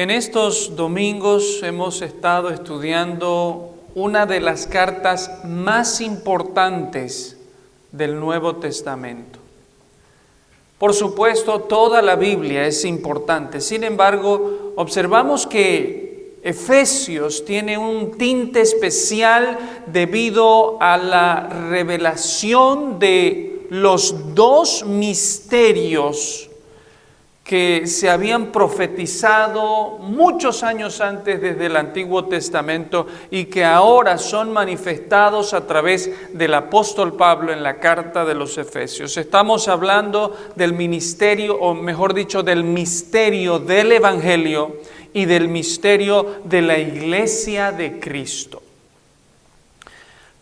En estos domingos hemos estado estudiando una de las cartas más importantes del Nuevo Testamento. Por supuesto, toda la Biblia es importante. Sin embargo, observamos que Efesios tiene un tinte especial debido a la revelación de los dos misterios que se habían profetizado muchos años antes desde el Antiguo Testamento y que ahora son manifestados a través del apóstol Pablo en la carta de los Efesios. Estamos hablando del ministerio, o mejor dicho, del misterio del Evangelio y del misterio de la Iglesia de Cristo.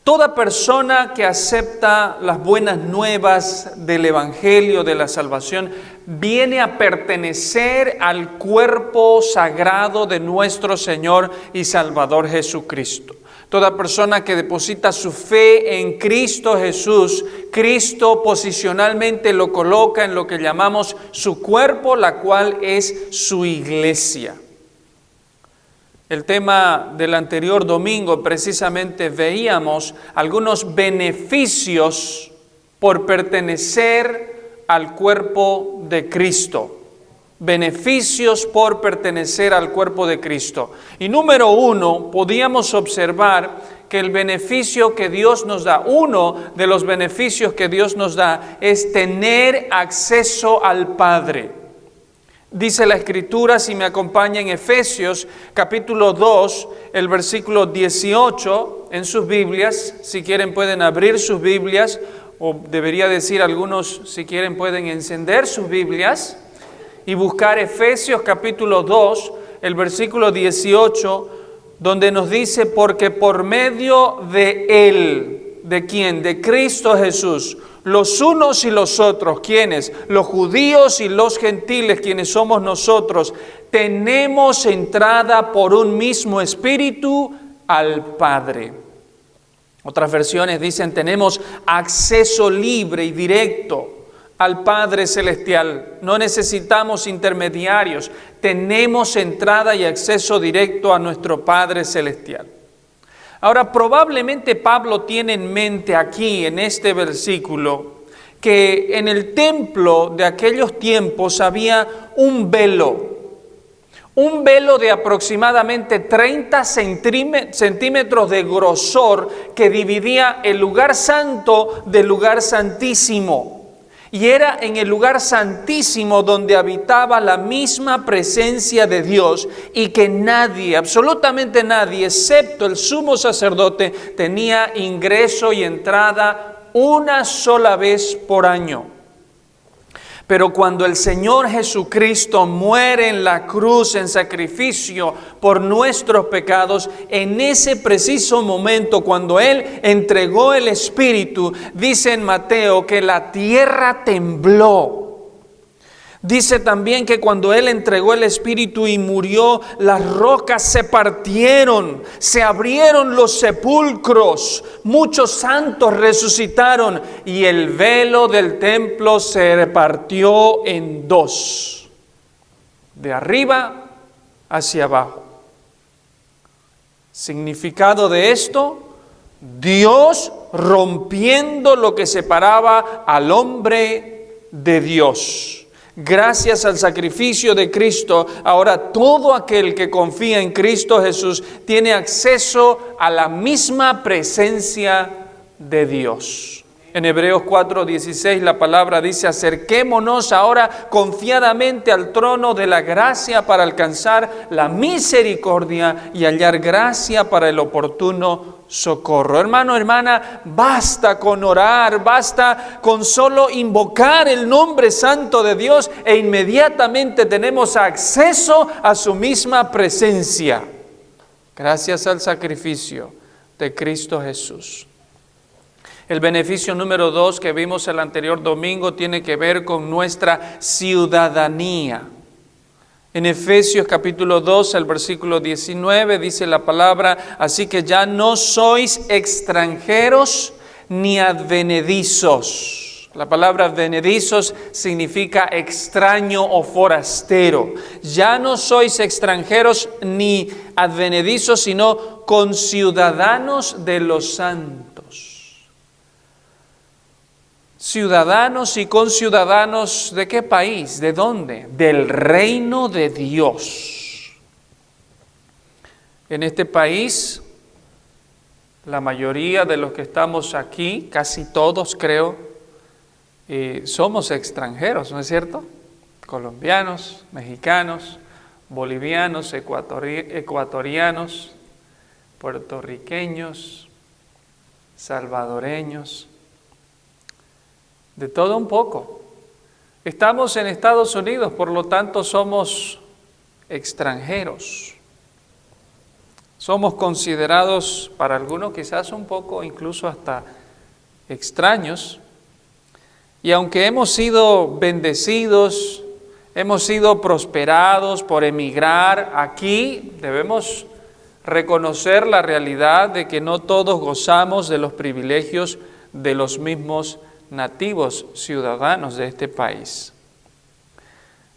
Toda persona que acepta las buenas nuevas del Evangelio, de la salvación, viene a pertenecer al cuerpo sagrado de nuestro Señor y Salvador Jesucristo. Toda persona que deposita su fe en Cristo Jesús, Cristo posicionalmente lo coloca en lo que llamamos su cuerpo, la cual es su iglesia. El tema del anterior domingo precisamente veíamos algunos beneficios por pertenecer al cuerpo de Cristo. Beneficios por pertenecer al cuerpo de Cristo. Y número uno, podíamos observar que el beneficio que Dios nos da, uno de los beneficios que Dios nos da es tener acceso al Padre. Dice la Escritura, si me acompaña en Efesios capítulo 2, el versículo 18 en sus Biblias. Si quieren pueden abrir sus Biblias, o debería decir algunos, si quieren pueden encender sus Biblias y buscar Efesios capítulo 2, el versículo 18, donde nos dice, porque por medio de Él, ¿de quién? De Cristo Jesús, los unos y los otros, ¿quiénes? Los judíos y los gentiles, quienes somos nosotros, tenemos entrada por un mismo espíritu al Padre. Otras versiones dicen, tenemos acceso libre y directo al Padre Celestial. No necesitamos intermediarios, tenemos entrada y acceso directo a nuestro Padre Celestial. Ahora, probablemente Pablo tiene en mente aquí, en este versículo, que en el templo de aquellos tiempos había un velo de aproximadamente 30 centímetros de grosor que dividía el lugar santo del lugar santísimo. Y era en el lugar santísimo donde habitaba la misma presencia de Dios y que nadie, absolutamente nadie, excepto el sumo sacerdote, tenía ingreso y entrada una sola vez por año. Pero cuando el Señor Jesucristo muere en la cruz en sacrificio por nuestros pecados, en ese preciso momento, cuando Él entregó el Espíritu, dice en Mateo que la tierra tembló. Dice también que cuando Él entregó el Espíritu y murió, las rocas se partieron, se abrieron los sepulcros, muchos santos resucitaron y el velo del templo se repartió en dos, de arriba hacia abajo. Significado de esto, Dios rompiendo lo que separaba al hombre de Dios. Gracias al sacrificio de Cristo, ahora todo aquel que confía en Cristo Jesús tiene acceso a la misma presencia de Dios. En Hebreos 4:16 la palabra dice, acerquémonos ahora confiadamente al trono de la gracia para alcanzar la misericordia y hallar gracia para el oportuno socorro. Hermano, hermana, basta con orar, basta con solo invocar el nombre santo de Dios e inmediatamente tenemos acceso a su misma presencia. Gracias al sacrificio de Cristo Jesús. El beneficio número 2 que vimos el anterior domingo tiene que ver con nuestra ciudadanía. En Efesios capítulo 2, el versículo 19, dice la palabra, así que ya no sois extranjeros ni advenedizos. La palabra advenedizos significa extraño o forastero. Ya no sois extranjeros ni advenedizos, sino conciudadanos de los santos. Ciudadanos y conciudadanos, ¿de qué país? ¿De dónde? Del reino de Dios. En este país, la mayoría de los que estamos aquí, casi todos creo, somos extranjeros, ¿no es cierto? Colombianos, mexicanos, bolivianos, ecuatorianos, puertorriqueños, salvadoreños, de todo un poco. Estamos en Estados Unidos, por lo tanto somos extranjeros. Somos considerados, para algunos quizás un poco, incluso hasta extraños. Y aunque hemos sido bendecidos, hemos sido prosperados por emigrar, aquí debemos reconocer la realidad de que no todos gozamos de los privilegios de los mismos nativos ciudadanos de este país.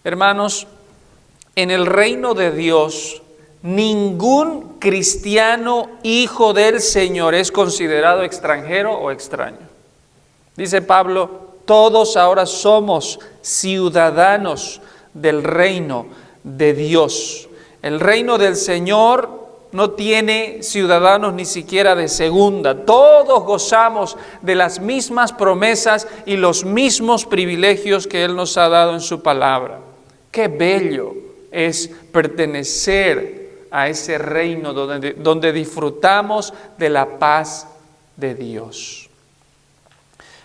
Hermanos, en el reino de Dios, ningún cristiano hijo del Señor es considerado extranjero o extraño. Dice Pablo, todos ahora somos ciudadanos del reino de Dios. El reino del Señor no tiene ciudadanos ni siquiera de segunda. Todos gozamos de las mismas promesas y los mismos privilegios que Él nos ha dado en su palabra. ¡Qué bello es pertenecer a ese reino donde disfrutamos de la paz de Dios!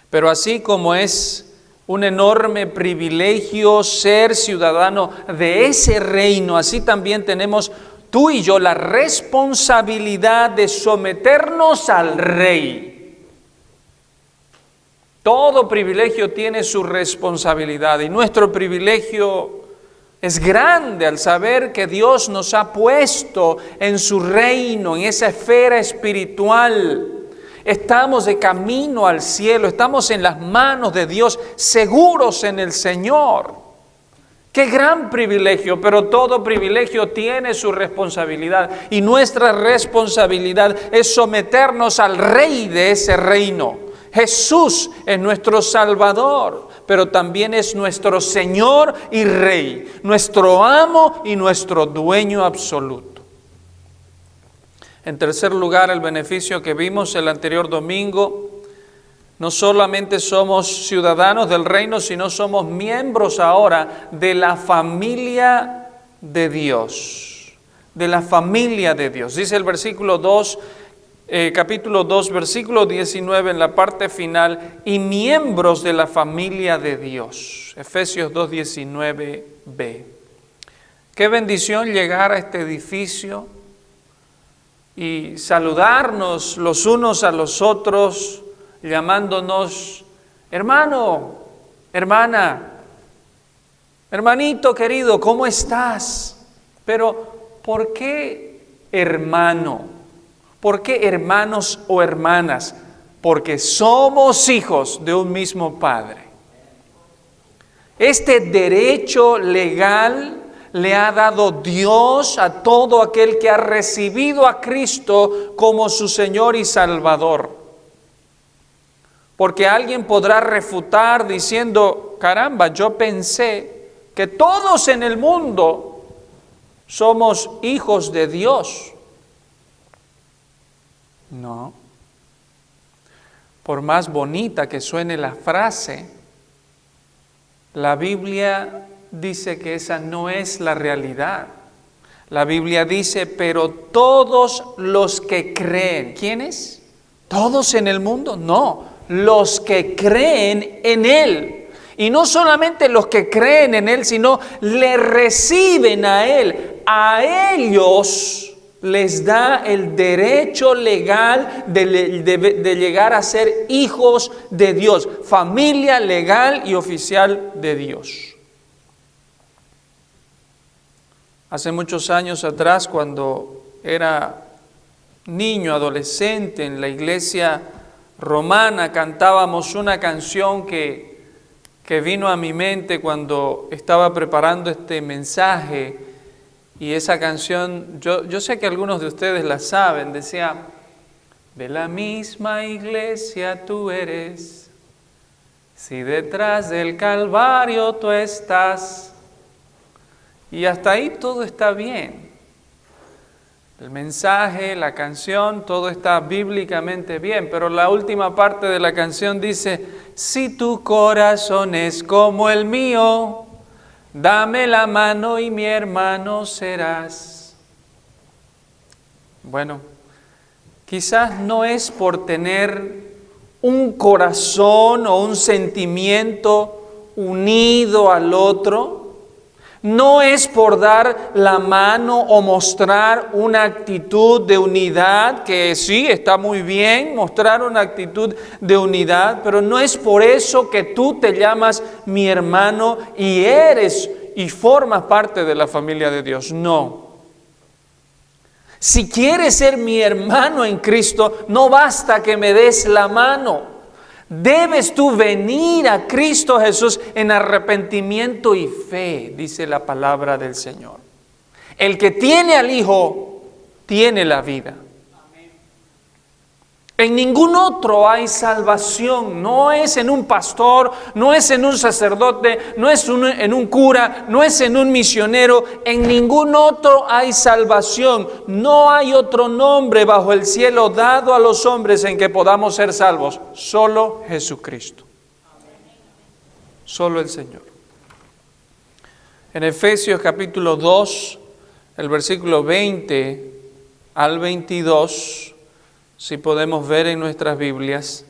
Pero así como es un enorme privilegio ser ciudadano de ese reino, así también tenemos tú y yo la responsabilidad de someternos al Rey. Todo privilegio tiene su responsabilidad y nuestro privilegio es grande al saber que Dios nos ha puesto en su reino, en esa esfera espiritual. Estamos de camino al cielo, estamos en las manos de Dios, seguros en el Señor. ¡Qué gran privilegio! Pero todo privilegio tiene su responsabilidad y nuestra responsabilidad es someternos al Rey de ese reino. Jesús es nuestro Salvador, pero también es nuestro Señor y Rey, nuestro amo y nuestro dueño absoluto. En tercer lugar, el beneficio que vimos el anterior domingo, no solamente somos ciudadanos del reino, sino somos miembros ahora de la familia de Dios. De la familia de Dios. Dice el versículo 2, capítulo 2, versículo 19 en la parte final, y miembros de la familia de Dios. Efesios 2, 19b. Qué bendición llegar a este edificio y saludarnos los unos a los otros, llamándonos hermano, hermana, hermanito querido, ¿cómo estás? Pero, ¿por qué hermano? ¿Por qué hermanos o hermanas? Porque somos hijos de un mismo Padre. Este derecho legal le ha dado Dios a todo aquel que ha recibido a Cristo como su Señor y Salvador. Porque alguien podrá refutar diciendo, caramba, yo pensé que todos en el mundo somos hijos de Dios. No. Por más bonita que suene la frase, la Biblia dice que esa no es la realidad. La Biblia dice, pero todos los que creen, ¿quiénes? ¿Todos en el mundo? No, los que creen en Él. Y no solamente los que creen en Él, sino le reciben a Él. A ellos les da el derecho legal de llegar a ser hijos de Dios, familia legal y oficial de Dios. Hace muchos años atrás, cuando era niño, adolescente, en la iglesia romana cantábamos una canción que vino a mi mente cuando estaba preparando este mensaje, y esa canción, yo sé que algunos de ustedes la saben, decía: de la misma iglesia tú eres, si detrás del Calvario tú estás. Y hasta ahí todo está bien. El mensaje, la canción, todo está bíblicamente bien, pero la última parte de la canción dice: si tu corazón es como el mío, dame la mano y mi hermano serás. Bueno, quizás no es por tener un corazón o un sentimiento unido al otro, no es por dar la mano o mostrar una actitud de unidad, que sí, está muy bien mostrar una actitud de unidad, pero no es por eso que tú te llamas mi hermano y eres y formas parte de la familia de Dios. No. Si quieres ser mi hermano en Cristo, no basta que me des la mano. Debes tú venir a Cristo Jesús en arrepentimiento y fe, dice la palabra del Señor. El que tiene al Hijo, tiene la vida. En ningún otro hay salvación, no es en un pastor, no es en un sacerdote, no es en un cura, no es en un misionero, en ningún otro hay salvación. No hay otro nombre bajo el cielo dado a los hombres en que podamos ser salvos, solo Jesucristo. Solo el Señor. En Efesios capítulo 2, el versículo 20 al 22, si podemos ver en nuestras Biblias,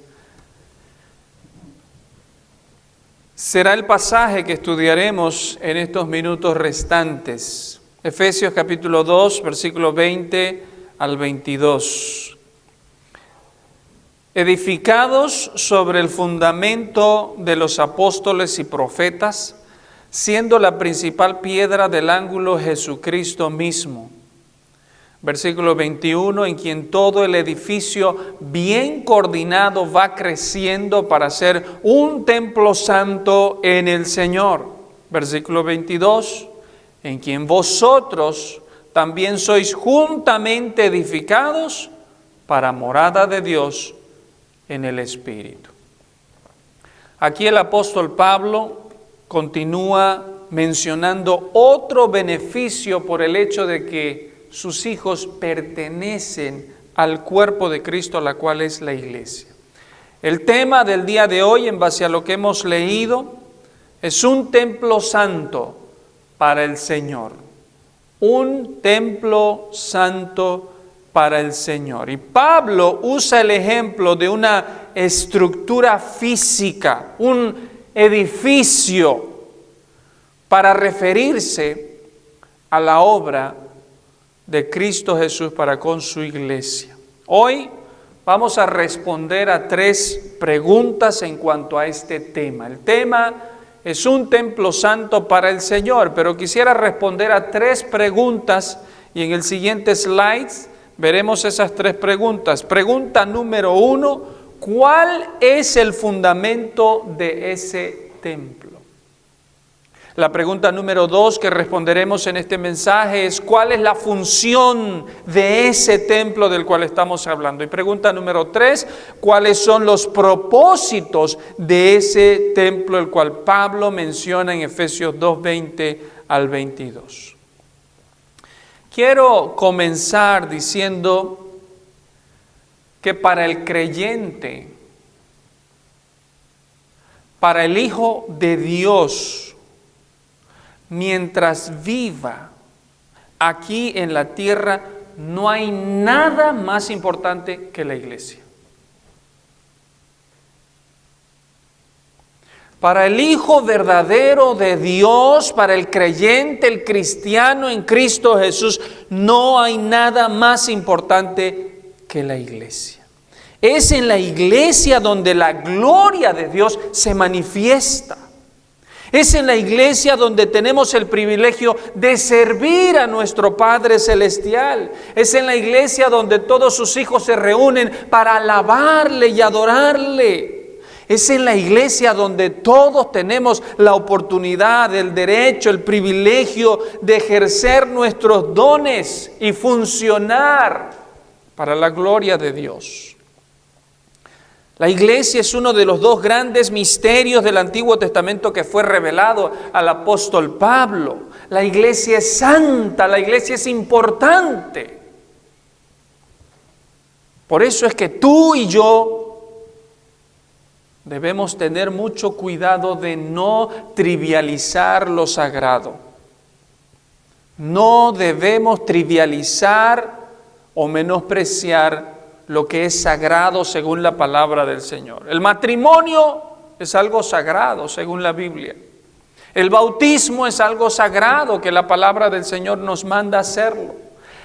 será el pasaje que estudiaremos en estos minutos restantes. Efesios capítulo 2, versículo 20 al 22. Edificados sobre el fundamento de los apóstoles y profetas, siendo la principal piedra del ángulo Jesucristo mismo. Versículo 21, en quien todo el edificio bien coordinado va creciendo para ser un templo santo en el Señor. Versículo 22, en quien vosotros también sois juntamente edificados para morada de Dios en el Espíritu. Aquí el apóstol Pablo continúa mencionando otro beneficio por el hecho de que sus hijos pertenecen al cuerpo de Cristo, la cual es la iglesia. El tema del día de hoy, en base a lo que hemos leído, es un templo santo para el Señor. Un templo santo para el Señor. Y Pablo usa el ejemplo de una estructura física, un edificio, para referirse a la obra de Cristo Jesús para con su iglesia. Hoy vamos a responder a 3 preguntas en cuanto a este tema. El tema es un templo santo para el Señor, pero quisiera responder a 3 preguntas y en el siguiente slide veremos esas 3 preguntas. Pregunta número 1, ¿cuál es el fundamento de ese templo? La pregunta número 2 que responderemos en este mensaje es: ¿cuál es la función de ese templo del cual estamos hablando? Y pregunta número 3, ¿cuáles son los propósitos de ese templo el cual Pablo menciona en Efesios 2:20 al 22? Quiero comenzar diciendo que para el creyente, para el Hijo de Dios, mientras viva aquí en la tierra, no hay nada más importante que la iglesia. Para el Hijo verdadero de Dios, para el creyente, el cristiano en Cristo Jesús, no hay nada más importante que la iglesia. Es en la iglesia donde la gloria de Dios se manifiesta. Es en la iglesia donde tenemos el privilegio de servir a nuestro Padre Celestial. Es en la iglesia donde todos sus hijos se reúnen para alabarle y adorarle. Es en la iglesia donde todos tenemos la oportunidad, el derecho, el privilegio de ejercer nuestros dones y funcionar para la gloria de Dios. La iglesia es uno de los dos grandes misterios del Antiguo Testamento que fue revelado al apóstol Pablo. La iglesia es santa, la iglesia es importante. Por eso es que tú y yo debemos tener mucho cuidado de no trivializar lo sagrado. No debemos trivializar o menospreciar lo que es sagrado según la palabra del Señor. El matrimonio es algo sagrado según la Biblia. El bautismo es algo sagrado que la palabra del Señor nos manda hacerlo.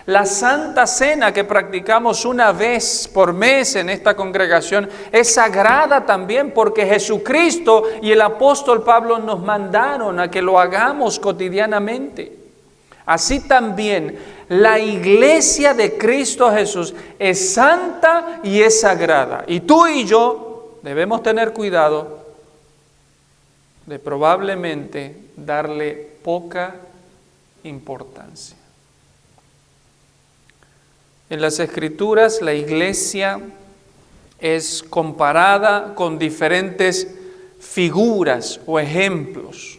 La Santa Cena que practicamos una vez por mes en esta congregación es sagrada también porque Jesucristo y el apóstol Pablo nos mandaron a que lo hagamos cotidianamente. Así también la iglesia de Cristo Jesús es santa y es sagrada. Y tú y yo debemos tener cuidado de probablemente darle poca importancia. En las Escrituras la iglesia es comparada con diferentes figuras o ejemplos.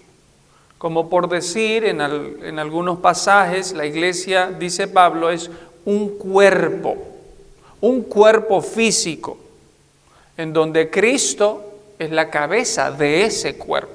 Como por decir, en algunos pasajes, la iglesia, dice Pablo, es un cuerpo físico, en donde Cristo es la cabeza de ese cuerpo.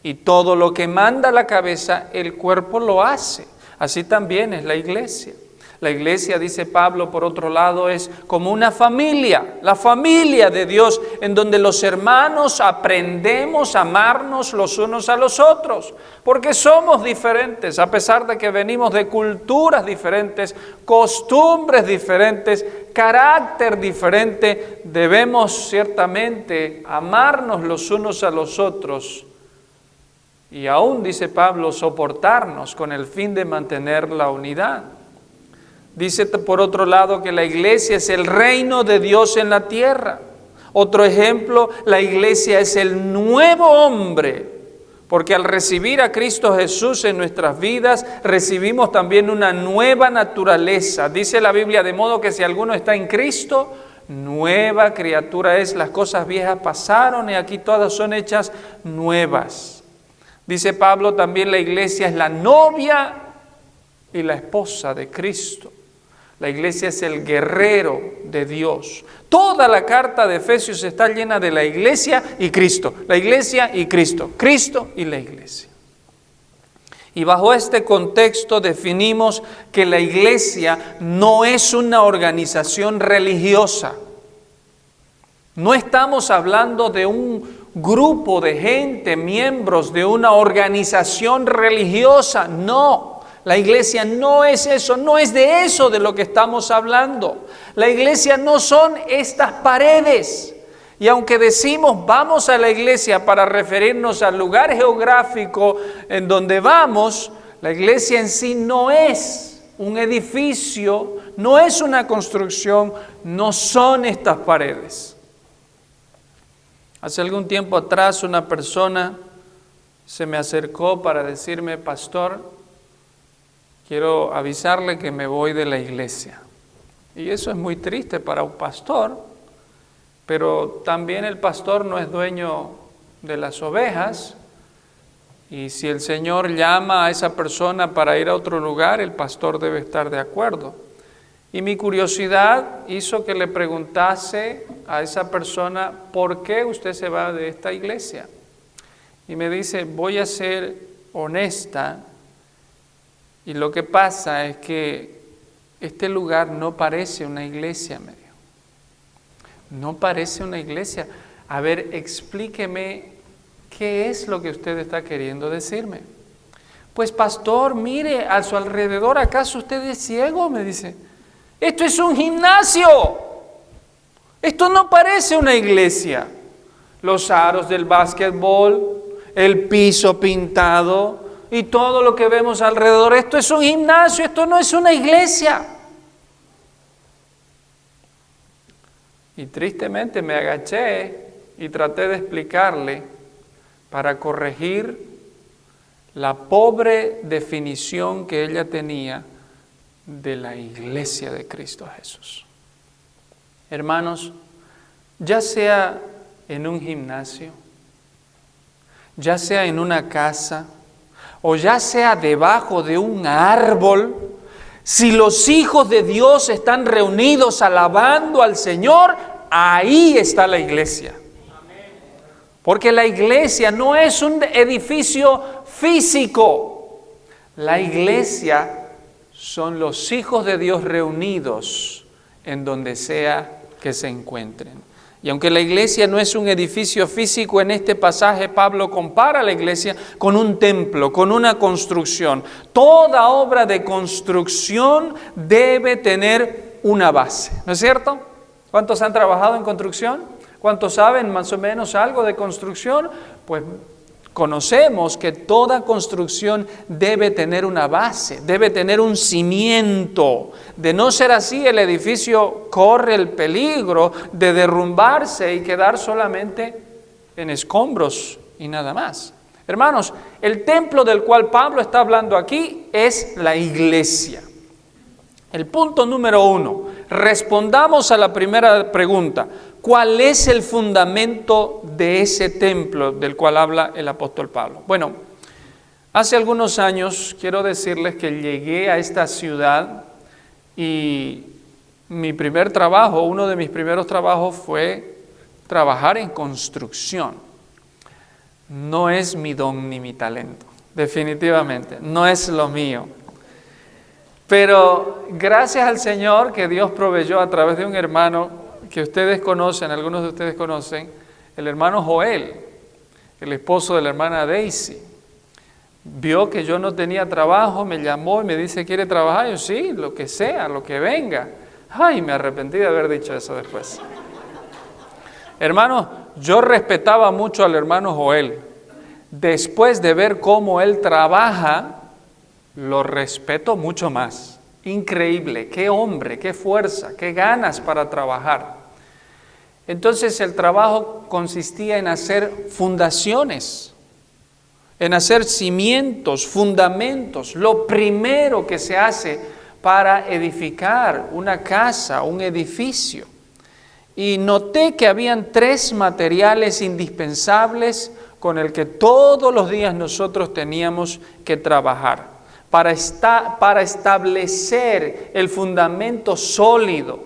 Y todo lo que manda la cabeza, el cuerpo lo hace. Así también es la iglesia. La iglesia, dice Pablo, por otro lado, es como una familia, la familia de Dios, en donde los hermanos aprendemos a amarnos los unos a los otros, porque somos diferentes, a pesar de que venimos de culturas diferentes, costumbres diferentes, carácter diferente, debemos ciertamente amarnos los unos a los otros y aún, dice Pablo, soportarnos con el fin de mantener la unidad. Dice por otro lado que la iglesia es el reino de Dios en la tierra. Otro ejemplo, la iglesia es el nuevo hombre, porque al recibir a Cristo Jesús en nuestras vidas, recibimos también una nueva naturaleza. Dice la Biblia, de modo que si alguno está en Cristo, nueva criatura es, las cosas viejas pasaron y aquí todas son hechas nuevas. Dice Pablo también la iglesia es la novia y la esposa de Cristo. La iglesia es el guerrero de Dios. Toda la carta de Efesios está llena de la iglesia y Cristo. La iglesia y Cristo. Cristo y la iglesia. Y bajo este contexto definimos que la iglesia no es una organización religiosa. No estamos hablando de un grupo de gente, miembros de una organización religiosa. No. La iglesia no es eso, no es de eso de lo que estamos hablando. La iglesia no son estas paredes. Y aunque decimos vamos a la iglesia para referirnos al lugar geográfico en donde vamos, la iglesia en sí no es un edificio, no es una construcción, no son estas paredes. Hace algún tiempo atrás una persona se me acercó para decirme, pastor, quiero avisarle que me voy de la iglesia. Y eso es muy triste para un pastor, pero también el pastor no es dueño de las ovejas. Y si el Señor llama a esa persona para ir a otro lugar, el pastor debe estar de acuerdo. Y mi curiosidad hizo que le preguntase a esa persona, ¿por qué usted se va de esta iglesia? Y me dice, voy a ser honesta. Y lo que pasa es que este lugar no parece una iglesia, me dijo. No parece una iglesia. A ver, explíqueme qué es lo que usted está queriendo decirme. Pues pastor, mire a su alrededor, ¿acaso usted es ciego? Me dice. Esto es un gimnasio. Esto no parece una iglesia. Los aros del básquetbol, el piso pintado y todo lo que vemos alrededor. Esto es un gimnasio, esto no es una iglesia. Y tristemente me agaché y traté de explicarle para corregir la pobre definición que ella tenía de la iglesia de Cristo Jesús. Hermanos, ya sea en un gimnasio, ya sea en una casa, o ya sea debajo de un árbol, si los hijos de Dios están reunidos alabando al Señor, ahí está la iglesia. Porque la iglesia no es un edificio físico. La iglesia son los hijos de Dios reunidos en donde sea que se encuentren. Y aunque la iglesia no es un edificio físico, en este pasaje Pablo compara la iglesia con un templo, con una construcción. Toda obra de construcción debe tener una base, ¿no es cierto? ¿Cuántos han trabajado en construcción? ¿Cuántos saben más o menos algo de construcción? Pues conocemos que toda construcción debe tener una base, debe tener un cimiento. De no ser así, el edificio corre el peligro de derrumbarse y quedar solamente en escombros y nada más. Hermanos, el templo del cual Pablo está hablando aquí es la iglesia. El punto número 1, respondamos a la primera pregunta. ¿Cuál es el fundamento de ese templo del cual habla el apóstol Pablo? Bueno, hace algunos años quiero decirles que llegué a esta ciudad y mi primer trabajo, uno de mis primeros trabajos fue trabajar en construcción. No es mi don ni mi talento, definitivamente, no es lo mío. Pero gracias al Señor que Dios proveyó a través de un hermano que ustedes conocen, algunos de ustedes conocen, el hermano Joel, el esposo de la hermana Daisy. Vio que yo no tenía trabajo, me llamó y me dice, ¿quiere trabajar? Yo, sí, lo que sea, lo que venga. Ay, me arrepentí de haber dicho eso después. Hermanos, yo respetaba mucho al hermano Joel. Después de ver cómo él trabaja, lo respeto mucho más. Increíble, qué hombre, qué fuerza, qué ganas para trabajar. Entonces el trabajo consistía en hacer fundaciones, en hacer cimientos, fundamentos, lo primero que se hace para edificar una casa, un edificio. Y noté que habían 3 materiales indispensables con el que todos los días nosotros teníamos que trabajar para establecer el fundamento sólido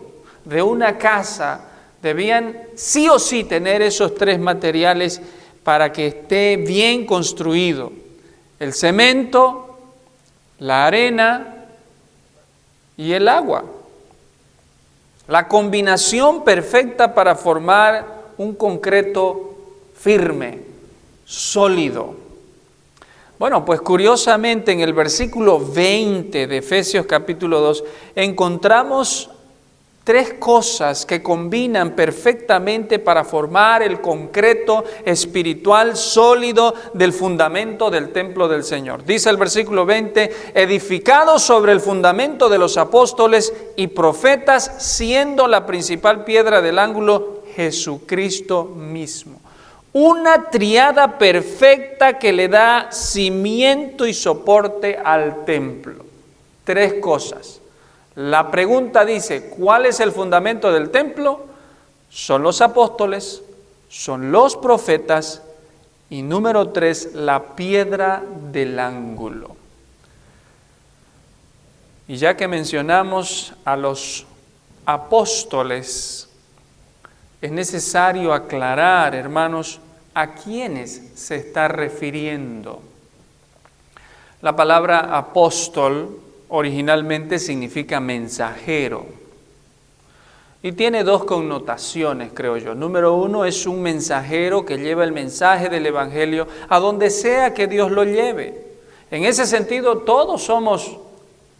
de una casa. Debían sí o sí tener esos 3 materiales para que esté bien construido: el cemento, la arena y el agua. La combinación perfecta para formar un concreto firme, sólido. Bueno, pues curiosamente en el versículo 20 de Efesios capítulo 2 encontramos 3 cosas que combinan perfectamente para formar el concreto espiritual sólido del fundamento del templo del Señor. Dice el versículo 20, edificado sobre el fundamento de los apóstoles y profetas, siendo la principal piedra del ángulo Jesucristo mismo. Una triada perfecta que le da cimiento y soporte al templo. 3 cosas. La pregunta dice, ¿cuál es el fundamento del templo? Son los apóstoles, son los profetas y número 3, la piedra del ángulo. Y ya que mencionamos a los apóstoles, es necesario aclarar, hermanos, a quiénes se está refiriendo. La palabra apóstol originalmente significa mensajero y tiene 2 connotaciones, creo yo. Número 1, es un mensajero que lleva el mensaje del evangelio a donde sea que Dios lo lleve. En ese sentido, todos somos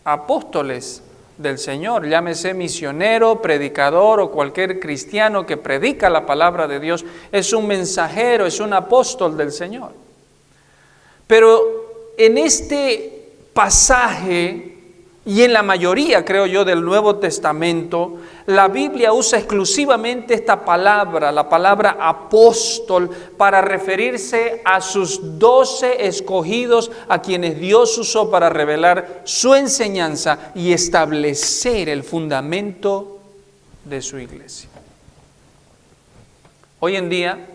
apóstoles del Señor, llámese misionero, predicador o cualquier cristiano que predica la palabra de Dios, es un mensajero, es un apóstol del Señor. Pero en este pasaje, y en la mayoría, creo yo, del Nuevo Testamento, la Biblia usa exclusivamente esta palabra, la palabra apóstol, para referirse a sus 12 escogidos a quienes Dios usó para revelar su enseñanza y establecer el fundamento de su iglesia. Hoy en día,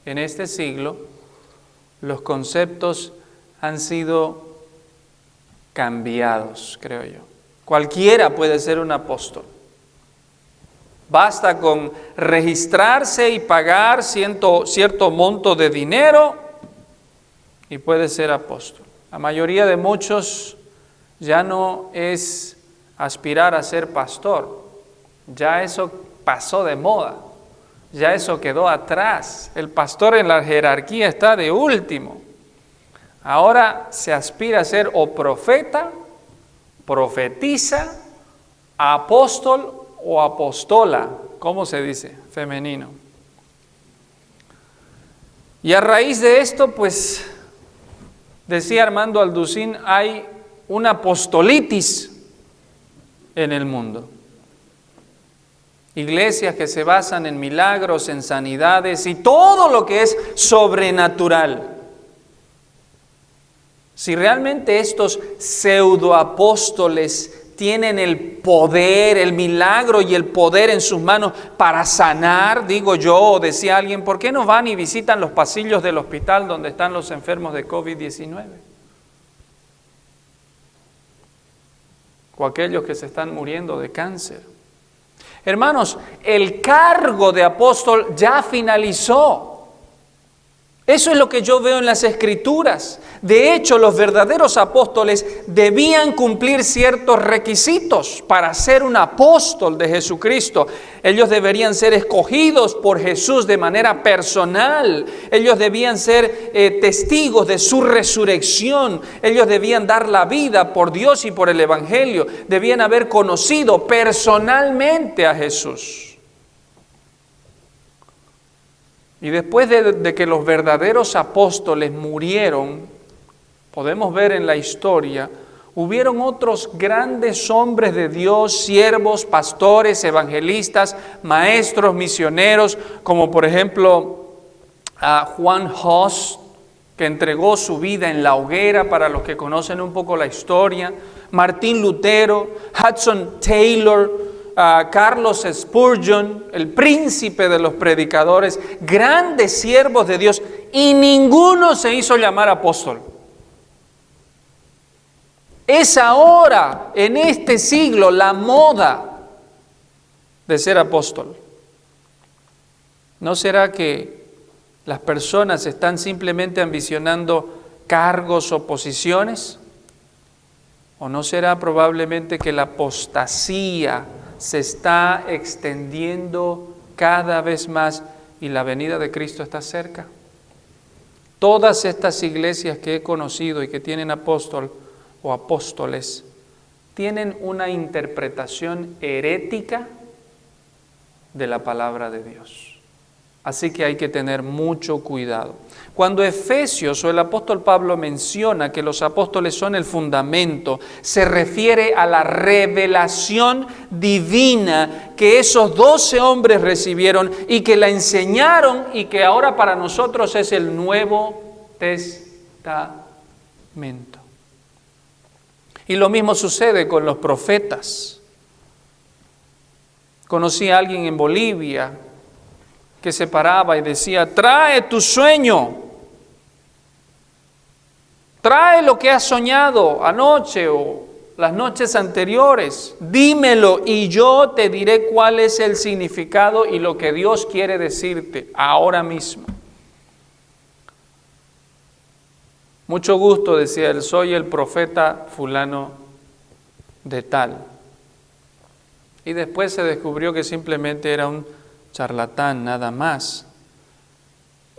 en este siglo, los conceptos han sido cambiados, creo yo. Cualquiera puede ser un apóstol. Basta con registrarse y pagar cierto monto de dinero y puede ser apóstol. La mayoría de muchos ya no es aspirar a ser pastor. Ya eso pasó de moda. Ya eso quedó atrás. El pastor en la jerarquía está de último. Ahora se aspira a ser o profeta, profetiza, apóstol o apostola. ¿Cómo se dice? Femenino. Y a raíz de esto, pues, decía Armando Alducín, hay una apostolitis en el mundo. Iglesias que se basan en milagros, en sanidades y todo lo que es sobrenatural. Si realmente estos pseudoapóstoles tienen el poder, el milagro y el poder en sus manos para sanar, digo yo, o decía alguien, ¿por qué no van y visitan los pasillos del hospital donde están los enfermos de COVID-19? O aquellos que se están muriendo de cáncer. Hermanos, el cargo de apóstol ya finalizó. Eso es lo que yo veo en las Escrituras. De hecho, los verdaderos apóstoles debían cumplir ciertos requisitos para ser un apóstol de Jesucristo. Ellos deberían ser escogidos por Jesús de manera personal. Ellos debían ser testigos de su resurrección. Ellos debían dar la vida por Dios y por el Evangelio. Debían haber conocido personalmente a Jesús. Y después de que los verdaderos apóstoles murieron, podemos ver en la historia, hubieron otros grandes hombres de Dios, siervos, pastores, evangelistas, maestros, misioneros, como por ejemplo Juan Hus, que entregó su vida en la hoguera, para los que conocen un poco la historia, Martín Lutero, Hudson Taylor, Carlos Spurgeon, el príncipe de los predicadores, grandes siervos de Dios, y ninguno se hizo llamar apóstol. Es ahora, en este siglo, la moda de ser apóstol. ¿No será que las personas están simplemente ambicionando cargos o posiciones? ¿O no será probablemente que la apostasía se está extendiendo cada vez más y la venida de Cristo está cerca? Todas estas iglesias que he conocido y que tienen apóstol o apóstoles tienen una interpretación herética de la palabra de Dios. Así que hay que tener mucho cuidado. Cuando Efesios o el apóstol Pablo menciona que los apóstoles son el fundamento, se refiere a la revelación divina que esos 12 hombres recibieron y que la enseñaron y que ahora para nosotros es el Nuevo Testamento. Y lo mismo sucede con los profetas. Conocí a alguien en Bolivia que se paraba y decía, trae tu sueño, trae lo que has soñado anoche o las noches anteriores, dímelo y yo te diré cuál es el significado y lo que Dios quiere decirte ahora mismo. Mucho gusto, decía él, soy el profeta fulano de tal. Y después se descubrió que simplemente era un charlatán, nada más.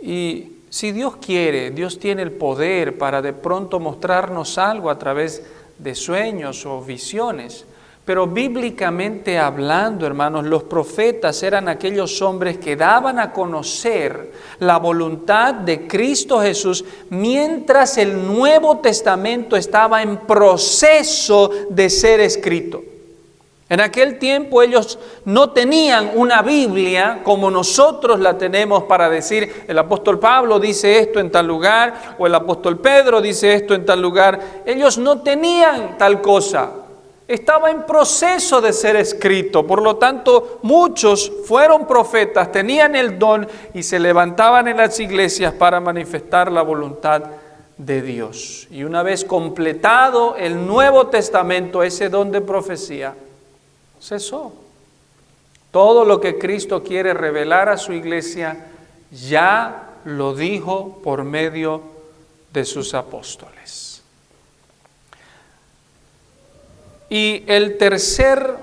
Y si Dios quiere, Dios tiene el poder para de pronto mostrarnos algo a través de sueños o visiones. Pero bíblicamente hablando, hermanos, los profetas eran aquellos hombres que daban a conocer la voluntad de Cristo Jesús mientras el Nuevo Testamento estaba en proceso de ser escrito. En aquel tiempo ellos no tenían una Biblia como nosotros la tenemos para decir, el apóstol Pablo dice esto en tal lugar, o el apóstol Pedro dice esto en tal lugar. Ellos no tenían tal cosa. Estaba en proceso de ser escrito. Por lo tanto, muchos fueron profetas, tenían el don y se levantaban en las iglesias para manifestar la voluntad de Dios. Y una vez completado el Nuevo Testamento, ese don de profecía cesó. Todo lo que Cristo quiere revelar a su iglesia ya lo dijo por medio de sus apóstoles. Y el tercer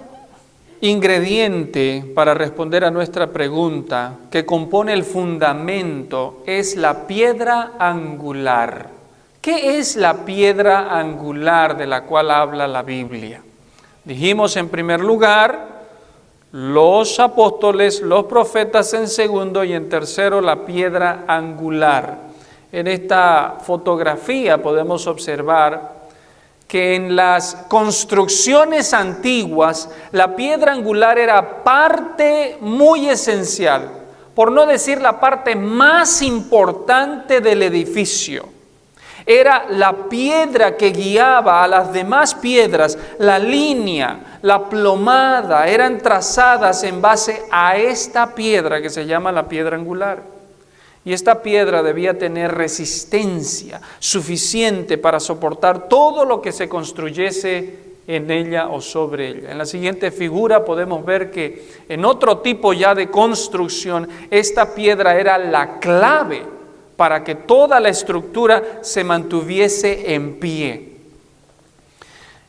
ingrediente para responder a nuestra pregunta, que compone el fundamento, es la piedra angular. ¿Qué es la piedra angular de la cual habla la Biblia? Dijimos en primer lugar, los apóstoles, los profetas en segundo y en tercero la piedra angular. En esta fotografía podemos observar que en las construcciones antiguas la piedra angular era parte muy esencial, por no decir la parte más importante del edificio. Era la piedra que guiaba a las demás piedras, la línea, la plomada, eran trazadas en base a esta piedra que se llama la piedra angular. Y esta piedra debía tener resistencia suficiente para soportar todo lo que se construyese en ella o sobre ella. En la siguiente figura podemos ver que en otro tipo ya de construcción, esta piedra era la clave para que toda la estructura se mantuviese en pie.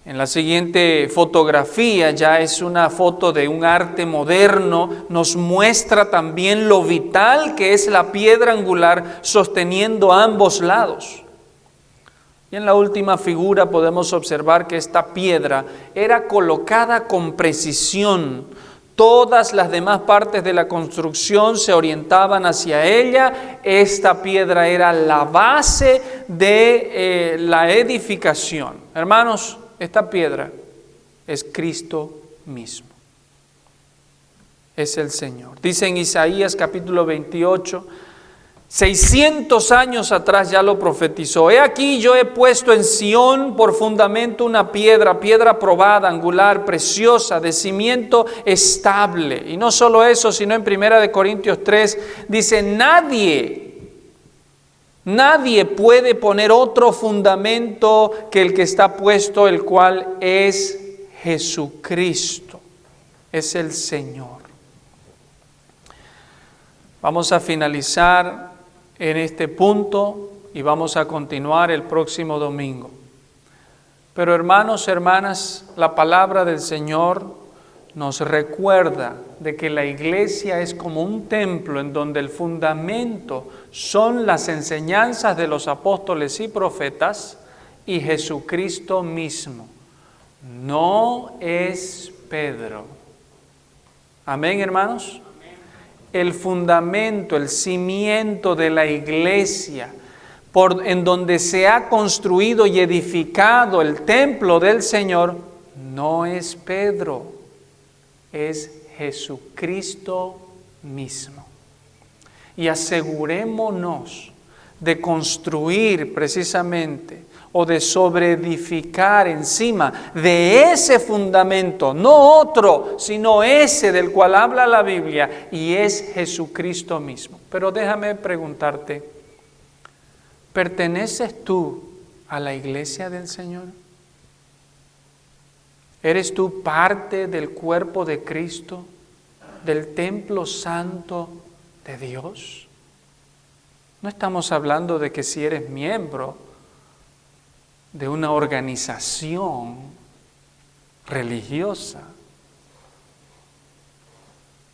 En la siguiente fotografía, ya es una foto de un arte moderno, nos muestra también lo vital que es la piedra angular sosteniendo ambos lados. Y en la última figura podemos observar que esta piedra era colocada con precisión. Todas las demás partes de la construcción se orientaban hacia ella. Esta piedra era la base de la edificación. Hermanos, esta piedra es Cristo mismo. Es el Señor. Dice en Isaías capítulo 28, 600 años atrás ya lo profetizó. He aquí yo he puesto en Sión por fundamento una piedra, piedra probada, angular, preciosa, de cimiento estable. Y no solo eso, sino en 1 Corintios 3 dice, nadie puede poner otro fundamento que el que está puesto, el cual es Jesucristo, es el Señor. Vamos a finalizar en este punto y vamos a continuar el próximo domingo. Pero hermanos, hermanas, la palabra del Señor nos recuerda de que la iglesia es como un templo en donde el fundamento son las enseñanzas de los apóstoles y profetas y Jesucristo mismo. No es Pedro. Amén, hermanos. El fundamento, el cimiento de la iglesia, en donde se ha construido y edificado el templo del Señor, no es Pedro, es Jesucristo mismo. Y asegurémonos de construir precisamente o de sobreedificar encima de ese fundamento, no otro, sino ese del cual habla la Biblia, y es Jesucristo mismo. Pero déjame preguntarte, ¿perteneces tú a la iglesia del Señor? ¿Eres tú parte del cuerpo de Cristo, del templo santo de Dios? No estamos hablando de que si eres miembro de una organización religiosa,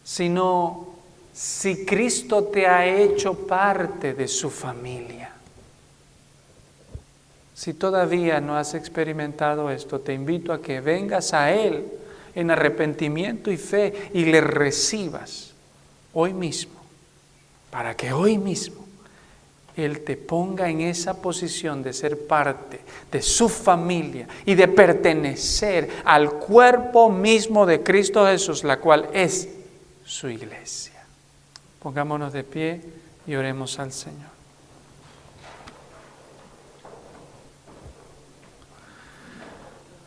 sino si Cristo te ha hecho parte de su familia. Si todavía no has experimentado esto, te invito a que vengas a Él en arrepentimiento y fe y le recibas hoy mismo, para que hoy mismo Él te ponga en esa posición de ser parte de su familia y de pertenecer al cuerpo mismo de Cristo Jesús, la cual es su iglesia. Pongámonos de pie y oremos al Señor.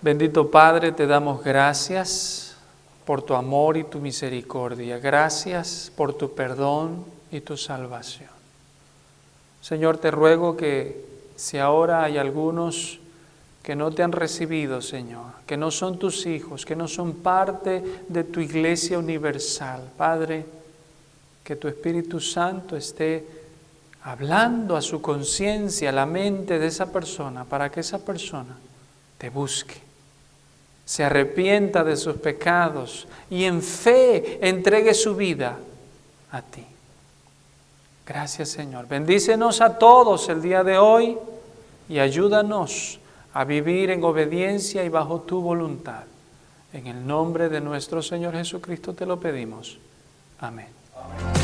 Bendito Padre, te damos gracias por tu amor y tu misericordia. Gracias por tu perdón y tu salvación. Señor, te ruego que si ahora hay algunos que no te han recibido, Señor, que no son tus hijos, que no son parte de tu iglesia universal, Padre, que tu Espíritu Santo esté hablando a su conciencia, a la mente de esa persona, para que esa persona te busque, se arrepienta de sus pecados y en fe entregue su vida a ti. Gracias, Señor. Bendícenos a todos el día de hoy y ayúdanos a vivir en obediencia y bajo tu voluntad. En el nombre de nuestro Señor Jesucristo te lo pedimos. Amén. Amén.